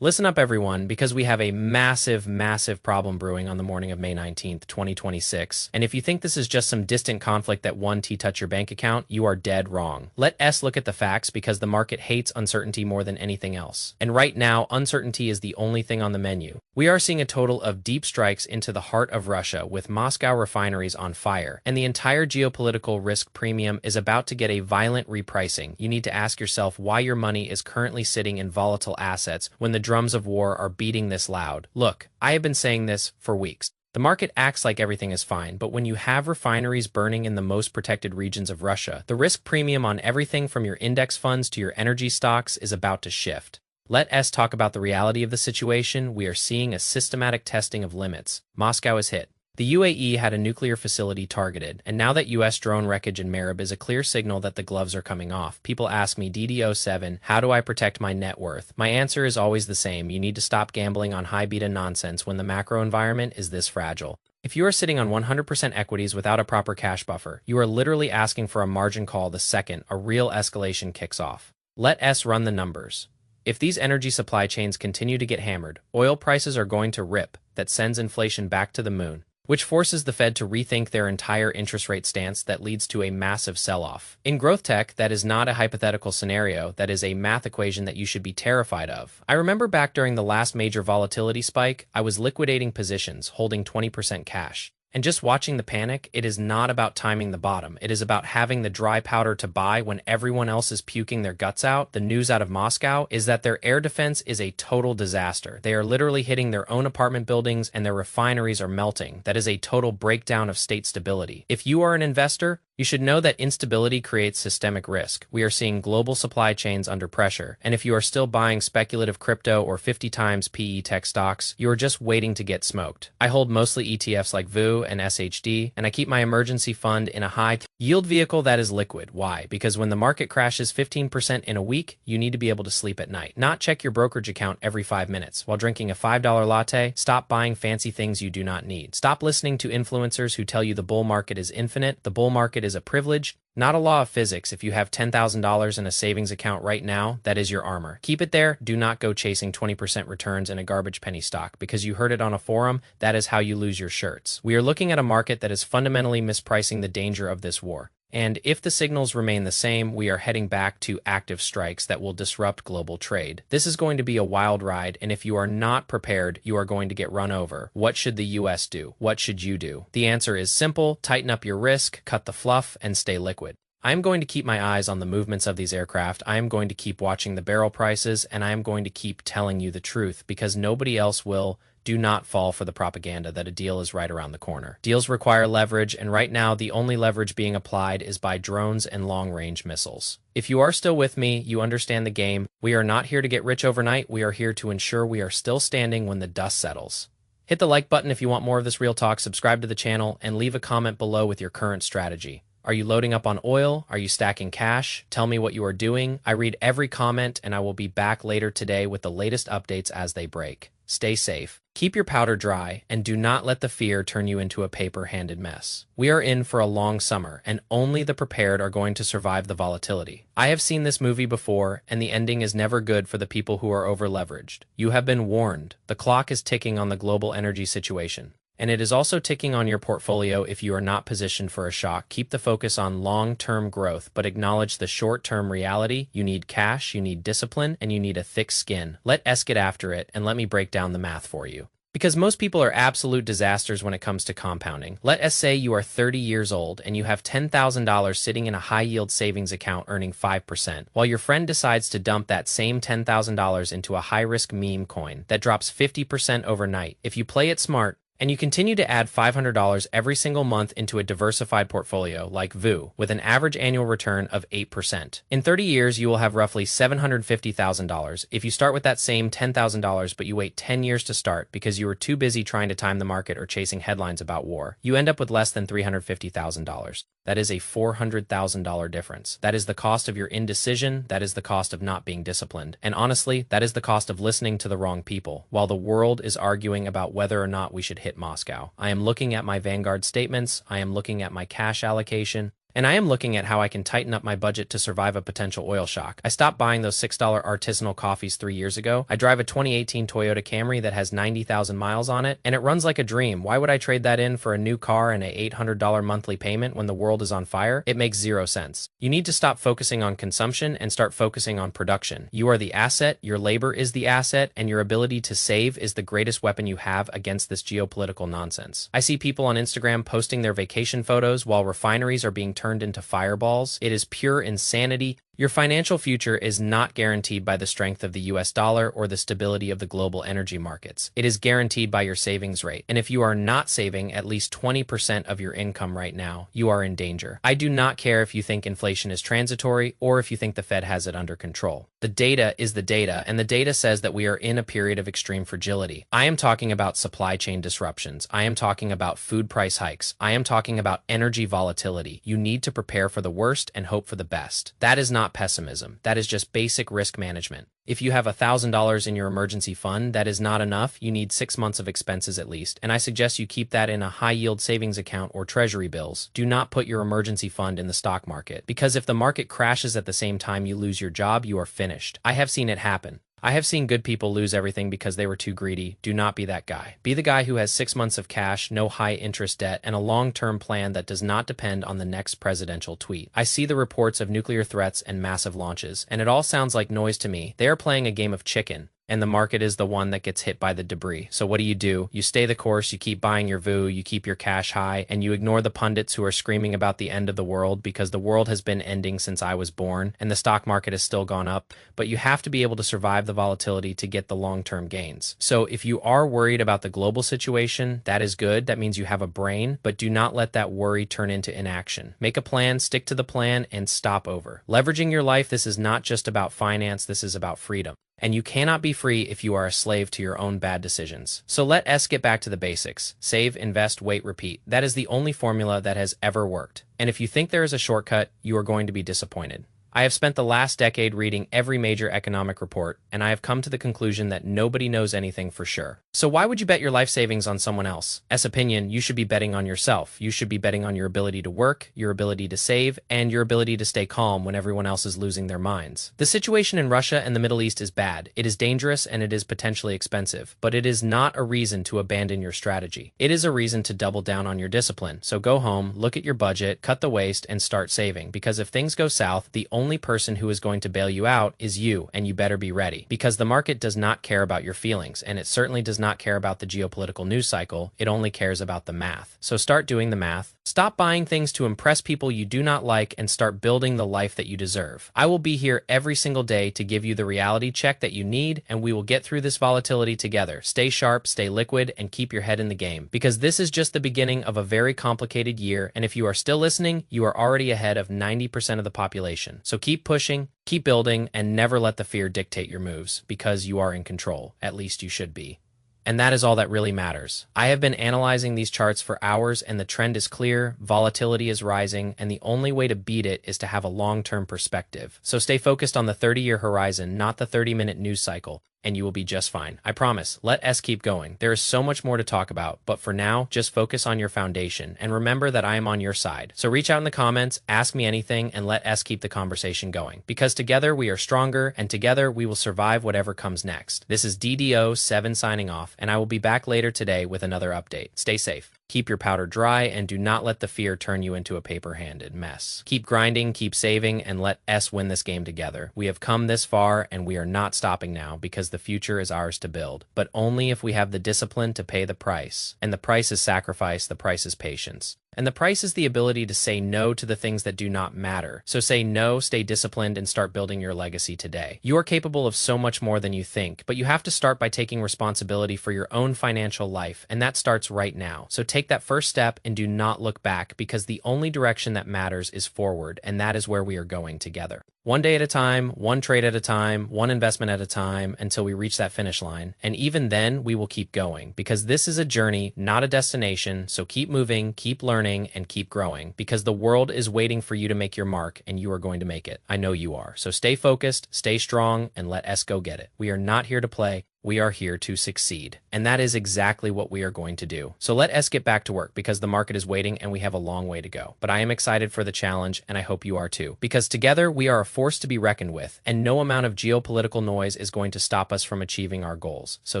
Listen up, everyone, because we have a massive, massive problem brewing on the morning of May 19th, 2026. And if you think this is just some distant conflict that one touch your bank account, you are dead wrong. Let us look at the facts because the market hates uncertainty more than anything else. And right now, uncertainty is the only thing on the menu. We are seeing a total of deep strikes into the heart of Russia with Moscow refineries on fire, and the entire geopolitical risk premium is about to get a violent repricing. You need to ask yourself why your money is currently sitting in volatile assets when the drums of war are beating this loud. Look, I have been saying this for weeks. The market acts like everything is fine, but when you have refineries burning in the most protected regions of Russia, the risk premium on everything from your index funds to your energy stocks is about to shift. Let us talk about the reality of the situation. We are seeing a systematic testing of limits. Moscow is hit. The UAE had a nuclear facility targeted, and now that US drone wreckage in Marib is a clear signal that the gloves are coming off. People ask me, DD07, how do I protect my net worth? My answer is always the same. You need to stop gambling on high beta nonsense when the macro environment is this fragile. If you are sitting on 100% equities without a proper cash buffer, you are literally asking for a margin call the second a real escalation kicks off. Let us run the numbers. If these energy supply chains continue to get hammered, oil prices are going to rip. That sends inflation back to the moon, which forces the Fed to rethink their entire interest rate stance. That leads to a massive sell-off. In growth tech, that is not a hypothetical scenario, that is a math equation that you should be terrified of. I remember back during the last major volatility spike, I was liquidating positions, holding 20% cash. And just watching the panic. It is not about timing the bottom. It is about having the dry powder to buy when everyone else is puking their guts out. The news out of Moscow is that their air defense is a total disaster. They are literally hitting their own apartment buildings and their refineries are melting. That is a total breakdown of state stability. If you are an investor, you should know that instability creates systemic risk. We are seeing global supply chains under pressure, and if you are still buying speculative crypto or 50 times PE tech stocks, you are just waiting to get smoked. I hold mostly ETFs like VU and SHD, and I keep my emergency fund in a high yield vehicle that is liquid. Why? Because when the market crashes 15% in a week, you need to be able to sleep at night. Not check your brokerage account every 5 minutes. While drinking a $5 latte, stop buying fancy things you do not need. Stop listening to influencers who tell you the bull market is infinite. The bull market is a privilege, not a law of physics. If you have $10,000 in a savings account right now, that is your armor. Keep it there. Do not go chasing 20% returns in a garbage penny stock because you heard it on a forum. That is how you lose your shirts. We are looking at a market that is fundamentally mispricing the danger of this war. And if the signals remain the same, we are heading back to active strikes that will disrupt global trade. This is going to be a wild ride, and if you are not prepared, you are going to get run over. What should the US do? What should you do? The answer is simple. Tighten up your risk, cut the fluff, and stay liquid. I am going to keep my eyes on the movements of these aircraft. I am going to keep watching the barrel prices, and I am going to keep telling you the truth because nobody else will. Do not fall for the propaganda that a deal is right around the corner. Deals require leverage, and right now the only leverage being applied is by drones and long-range missiles. If you are still with me, you understand the game. We are not here to get rich overnight. We are here to ensure we are still standing when the dust settles. Hit the like button if you want more of this real talk, subscribe to the channel, and leave a comment below with your current strategy. Are you loading up on oil? Are you stacking cash? Tell me what you are doing. I read every comment, and I will be back later today with the latest updates as they break. Stay safe, keep your powder dry, and do not let the fear turn you into a paper-handed mess. We are in for a long summer, and only the prepared are going to survive the volatility. I have seen this movie before, and the ending is never good for the people who are over-leveraged. You have been warned. The clock is ticking on the global energy situation. And it is also ticking on your portfolio if you are not positioned for a shock. Keep the focus on long-term growth, but acknowledge the short-term reality. You need cash, you need discipline, and you need a thick skin. Let us get after it, and let me break down the math for you. Because most people are absolute disasters when it comes to compounding. Let us say you are 30 years old and you have $10,000 sitting in a high-yield savings account earning 5%, while your friend decides to dump that same $10,000 into a high-risk meme coin that drops 50% overnight. If you play it smart, and you continue to add $500 every single month into a diversified portfolio like VU with an average annual return of 8%. In 30 years, you will have roughly $750,000 if you start with that same $10,000 but you wait 10 years to start because you were too busy trying to time the market or chasing headlines about war. You end up with less than $350,000. That is a $400,000 difference. That is the cost of your indecision. That is the cost of not being disciplined. And honestly, that is the cost of listening to the wrong people. While the world is arguing about whether or not we should hit Moscow, I am looking at my Vanguard statements. I am looking at my cash allocation. And I am looking at how I can tighten up my budget to survive a potential oil shock. I stopped buying those $6 artisanal coffees 3 years ago. I drive a 2018 Toyota Camry that has 90,000 miles on it, and it runs like a dream. Why would I trade that in for a new car and a $800 monthly payment when the world is on fire? It makes zero sense. You need to stop focusing on consumption and start focusing on production. You are the asset, your labor is the asset, and your ability to save is the greatest weapon you have against this geopolitical nonsense. I see people on Instagram posting their vacation photos while refineries are being turned into fireballs. It is pure insanity. Your financial future is not guaranteed by the strength of the US dollar or the stability of the global energy markets. It is guaranteed by your savings rate. And if you are not saving at least 20% of your income right now, you are in danger. I do not care if you think inflation is transitory or if you think the Fed has it under control. The data is the data, and the data says that we are in a period of extreme fragility. I am talking about supply chain disruptions. I am talking about food price hikes. I am talking about energy volatility. You need to prepare for the worst and hope for the best. That is not pessimism. That is just basic risk management. If you have $1,000 in your emergency fund, that is not enough. You need 6 months of expenses at least, and I suggest you keep that in a high-yield savings account or treasury bills. Do not put your emergency fund in the stock market, because if the market crashes at the same time you lose your job, you are finished. I have seen it happen. I have seen good people lose everything because they were too greedy. Do not be that guy. Be the guy who has 6 months of cash, no high-interest debt, and a long-term plan that does not depend on the next presidential tweet. I see the reports of nuclear threats and massive launches, and it all sounds like noise to me. They are playing a game of chicken, and the market is the one that gets hit by the debris. So what do? You stay the course, you keep buying your VU, you keep your cash high, and you ignore the pundits who are screaming about the end of the world, because the world has been ending since I was born, and the stock market has still gone up. But you have to be able to survive the volatility to get the long-term gains. So if you are worried about the global situation, that is good. That means you have a brain, but do not let that worry turn into inaction. Make a plan, stick to the plan, and stop over. Leveraging your life, this is not just about finance, this is about freedom. And you cannot be free if you are a slave to your own bad decisions. So let us get back to the basics. Save, invest, wait, repeat. That is the only formula that has ever worked. And if you think there is a shortcut, you are going to be disappointed. I have spent the last decade reading every major economic report, and I have come to the conclusion that nobody knows anything for sure. So why would you bet your life savings on someone else? As opinion, you should be betting on yourself. You should be betting on your ability to work, your ability to save, and your ability to stay calm when everyone else is losing their minds. The situation in Russia and the Middle East is bad. It is dangerous and it is potentially expensive, but it is not a reason to abandon your strategy. It is a reason to double down on your discipline. So go home, look at your budget, cut the waste, and start saving. Because if things go south, the only person who is going to bail you out is you, and you better be ready. Because the market does not care about your feelings, and it certainly does not care about the geopolitical news cycle. It only cares about the math. So start doing the math. Stop buying things to impress people you do not like and start building the life that you deserve. I will be here every single day to give you the reality check that you need, and we will get through this volatility together. Stay sharp, stay liquid, and keep your head in the game. Because this is just the beginning of a very complicated year, and if you are still listening, you are already ahead of 90% of the population. So keep pushing, keep building, and never let the fear dictate your moves, because you are in control. At least you should be. And that is all that really matters. I have been analyzing these charts for hours, and the trend is clear, volatility is rising, and the only way to beat it is to have a long-term perspective. So stay focused on the 30-year horizon, not the 30-minute news cycle, and you will be just fine. I promise. Let us keep going. There is so much more to talk about, but for now, just focus on your foundation, and remember that I am on your side. So reach out in the comments, ask me anything, and let us keep the conversation going. Because together we are stronger, and together we will survive whatever comes next. This is DDO7 signing off, and I will be back later today with another update. Stay safe. Keep your powder dry, and do not let the fear turn you into a paper-handed mess. Keep grinding, keep saving, and let us win this game together. We have come this far, and we are not stopping now, because the future is ours to build, but only if we have the discipline to pay the price. And the price is sacrifice, the price is patience. And the price is the ability to say no to the things that do not matter. So say no, stay disciplined, and start building your legacy today. You are capable of so much more than you think, but you have to start by taking responsibility for your own financial life, and that starts right now. So take that first step and do not look back, because the only direction that matters is forward, and that is where we are going together. One day at a time, one trade at a time, one investment at a time, until we reach that finish line. And even then, we will keep going, because this is a journey, not a destination. So keep moving, keep learning, and keep growing, because the world is waiting for you to make your mark, and you are going to make it. I know you are. So stay focused, stay strong, and let us go get it. We are not here to play. We are here to succeed. And that is exactly what we are going to do. So let S get back to work because the market is waiting and we have a long way to go. But I am excited for the challenge and I hope you are too. Because together we are a force to be reckoned with and no amount of geopolitical noise is going to stop us from achieving our goals. So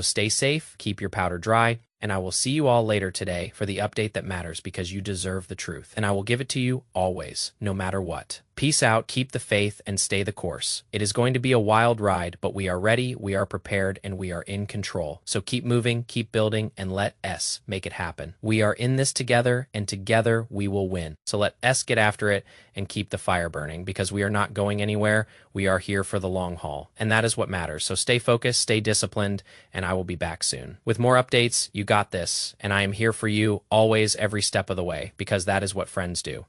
stay safe, keep your powder dry, and I will see you all later today for the update that matters because you deserve the truth. And I will give it to you always, no matter what. Peace out, keep the faith, and stay the course. It is going to be a wild ride, but we are ready, we are prepared, and we are in control. So keep moving, keep building, and let S make it happen. We are in this together, and together we will win. So let S get after it and keep the fire burning because we are not going anywhere. We are here for the long haul, and that is what matters. So stay focused, stay disciplined, and I will be back soon. With more updates, you got this, and I am here for you always every step of the way because that is what friends do.